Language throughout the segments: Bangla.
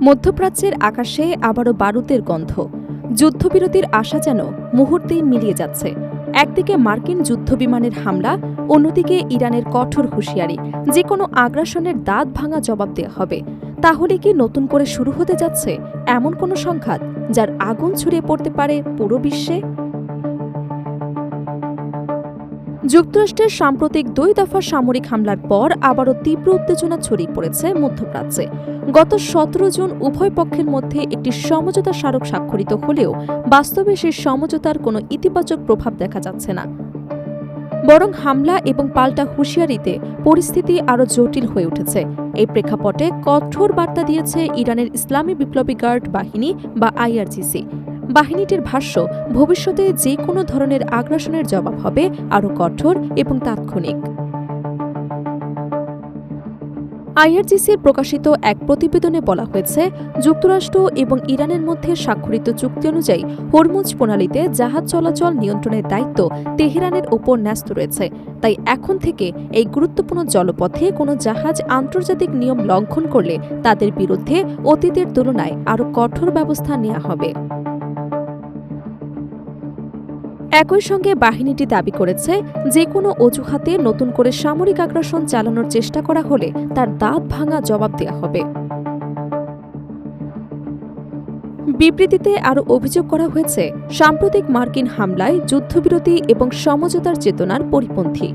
মধ্যপ্রাচ্যের আকাশে আবারও বারুদের গন্ধ। যুদ্ধবিরতির আশা যেন মুহূর্তেই মিলিয়ে যাচ্ছে। একদিকে মার্কিন যুদ্ধবিমানের হামলা, অন্যদিকে ইরানের কঠোর হুঁশিয়ারি, যে কোনো আগ্রাসনের দাঁত ভাঙা জবাব দেওয়া হবে। তাহলে কি নতুন করে শুরু হতে যাচ্ছে এমন কোনো সংঘাত যার আগুন ছড়িয়ে পড়তে পারে পুরো বিশ্বে? যুক্তরাষ্ট্রের সাম্প্রতিক ২ দফা সামরিক হামলার পর আবারও তীব্র উত্তেজনা ছড়িয়ে পড়েছে মধ্যপ্রাচ্যে। গত ১৭ জুন উভয় পক্ষের মধ্যে একটি সমঝোতা স্মারক স্বাক্ষরিত হলেও বাস্তবে সেই সমঝোতার কোনো ইতিবাচক প্রভাব দেখা যাচ্ছে না। বরং হামলা এবং পাল্টা হুঁশিয়ারিতে পরিস্থিতি আরও জটিল হয়ে উঠেছে। এই প্রেক্ষাপটে কঠোর বার্তা দিয়েছে ইরানের ইসলামী বিপ্লবী গার্ড বাহিনী বা আইআরজিসি। বাহিনীটির ভাষ্য, ভবিষ্যতে যে কোনো ধরনের আগ্রাসনের জবাব হবে আরও কঠোর এবং তাৎক্ষণিক। আইআরজিসির প্রকাশিত এক প্রতিবেদনে বলা হয়েছে, যুক্তরাষ্ট্র এবং ইরানের মধ্যে স্বাক্ষরিত চুক্তি অনুযায়ী হরমুজ প্রণালীতে জাহাজ চলাচল নিয়ন্ত্রণের দায়িত্ব তেহরানের ওপর ন্যস্ত রয়েছে। তাই এখন থেকে এই গুরুত্বপূর্ণ জলপথে কোনো জাহাজ আন্তর্জাতিক নিয়ম লঙ্ঘন করলে তাদের বিরুদ্ধে অতীতের তুলনায় আরও কঠোর ব্যবস্থা নেওয়া হবে। একই সঙ্গে বাহিনীটি দাবি করেছে, যে কোনো অজুহাতে নতুন করে সামরিক আগ্রাসন চালানোর চেষ্টা করা হলে তার দাঁত ভাঙা জবাব দেওয়া হবে। বিবৃতিতে আরও অভিযোগ করা হয়েছে, সাম্প্রতিক মার্কিন হামলায় যুদ্ধবিরতি এবং সমঝোতার চেতনার পরিপন্থী।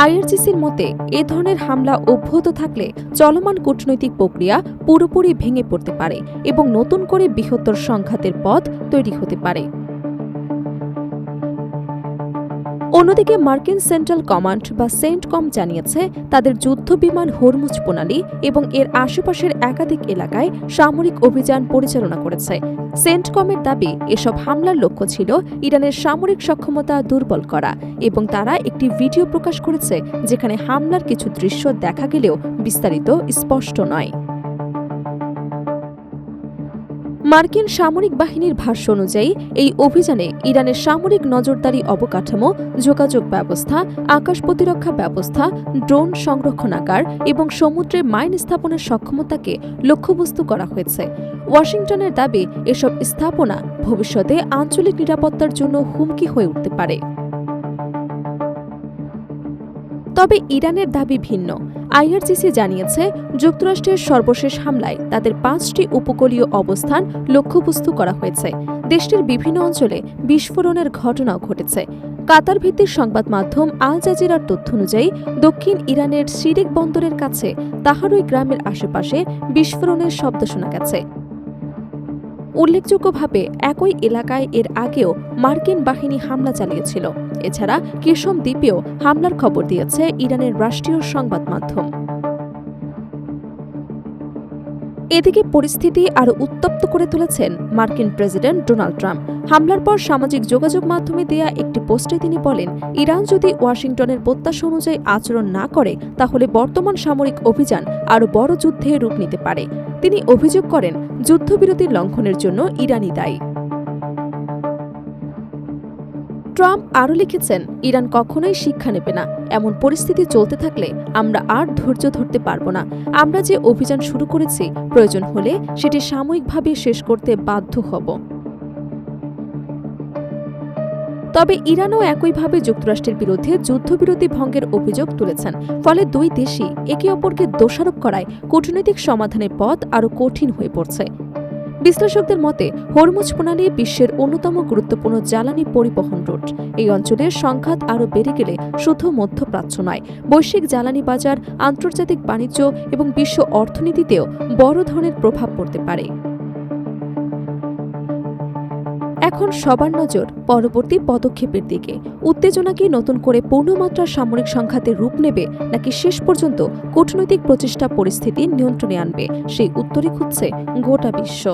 আইআরজিসির মতে, এ ধরনের হামলা অব্যাহত থাকলে চলমান কূটনৈতিক প্রক্রিয়া পুরোপুরি ভেঙে পড়তে পারে এবং নতুন করে বৃহত্তর সংঘাতের পথ তৈরি হতে পারে। অন্যদিকে মার্কিন সেন্ট্রাল কমান্ড বা সেন্টকম জানিয়েছে, তাদের যুদ্ধবিমান হরমুজ প্রণালী এবং এর আশেপাশের একাধিক এলাকায় সামরিক অভিযান পরিচালনা করেছে। সেন্টকমের দাবি, এসব হামলার লক্ষ্য ছিল ইরানের সামরিক সক্ষমতা দুর্বল করা, এবং তারা একটি ভিডিও প্রকাশ করেছে যেখানে হামলার কিছু দৃশ্য দেখা গেলেও বিস্তারিত স্পষ্ট নয়। মার্কিন সামরিক বাহিনীর ভাষ্য অনুযায়ী এই অভিযানে ইরানের সামরিক নজরদারি অবকাঠামো, যোগাযোগ ব্যবস্থা, আকাশ প্রতিরক্ষা ব্যবস্থা, ড্রোন সংরক্ষণাগার এবং সমুদ্রে মাইন স্থাপনের সক্ষমতাকে লক্ষ্যবস্তু করা হয়েছে। ওয়াশিংটনের দাবি, এসব স্থাপনা ভবিষ্যতে আঞ্চলিক নিরাপত্তার জন্য হুমকি হয়ে উঠতে পারে। তবে ইরানের দাবি ভিন্ন। আইআরজিসি জানিয়েছে, যুক্তরাষ্ট্রের সর্বশেষ হামলায় তাদের ৫টি উপকূলীয় অবস্থান লক্ষ্যবস্তু করা হয়েছে। দেশটির বিভিন্ন অঞ্চলে বিস্ফোরণের ঘটনাও ঘটেছে। কাতার ভিত্তিক সংবাদ মাধ্যম আল জাজিরার তথ্য অনুযায়ী, দক্ষিণ ইরানের সিরিক বন্দরের কাছে তাহারুই গ্রামের আশেপাশে বিস্ফোরণের শব্দ শোনা গেছে। উল্লেখযোগ্যভাবে একই এলাকায় এর আগেও মার্কিন বাহিনী হামলা চালিয়েছিল। এছাড়া কিসম দ্বীপেও হামলার খবর দিয়েছে ইরানের রাষ্ট্রীয় সংবাদ মাধ্যম। এদিকে পরিস্থিতি আরও উত্তপ্ত করে তুলেছেন মার্কিন প্রেসিডেন্ট ডোনাল্ড ট্রাম্প। হামলার পর সামাজিক যোগাযোগ মাধ্যমে দেয়া একটি পোস্টে তিনি বলেন, ইরান যদি ওয়াশিংটনের প্রত্যাশা অনুযায়ী আচরণ না করে তাহলে বর্তমান সামরিক অভিযান আরও বড় যুদ্ধে রূপ নিতে পারে। তিনি অভিযোগ করেন, যুদ্ধবিরতির লঙ্ঘনের জন্য ইরানই দায়ী। ট্রাম্প আরও লিখেছেন, ইরান কখনোই শিক্ষা নেবে না। এমন পরিস্থিতি চলতে থাকলে আমরা আর ধৈর্য ধরতে পারব না। আমরা যে অভিযান শুরু করেছি, প্রয়োজন হলে সেটি সাময়িকভাবে শেষ করতে বাধ্য হব। তবে ইরানও একইভাবে যুক্তরাষ্ট্রের বিরুদ্ধে যুদ্ধবিরতি ভঙ্গের অভিযোগ তুলেছেন। ফলে দুই দেশই একে অপরকে দোষারোপ করায় কূটনৈতিক সমাধানের পথ আরও কঠিন হয়ে পড়ছে। বিশ্লেষকদের মতে, হরমুজ প্রণালী বিশ্বের অন্যতম গুরুত্বপূর্ণ জ্বালানি পরিবহন রুট। এই অঞ্চলের সংঘাত আরও বেড়ে গেলে শুধু মধ্যপ্রাচ্য নয়, বৈশ্বিক জ্বালানি বাজার, আন্তর্জাতিক বাণিজ্য এবং বিশ্ব অর্থনীতিতেও বড় ধরনের প্রভাব পড়তে পারে। এখন সবার নজর পরবর্তী পদক্ষেপের দিকে। উত্তেজনা কি নতুন করে পূর্ণমাত্রার সামরিক সংঘাতের রূপ নেবে, নাকি শেষ পর্যন্ত কূটনৈতিক প্রচেষ্টা পরিস্থিতি নিয়ন্ত্রণে আনবে? সেই উত্তরই খুঁজছে গোটা বিশ্ব।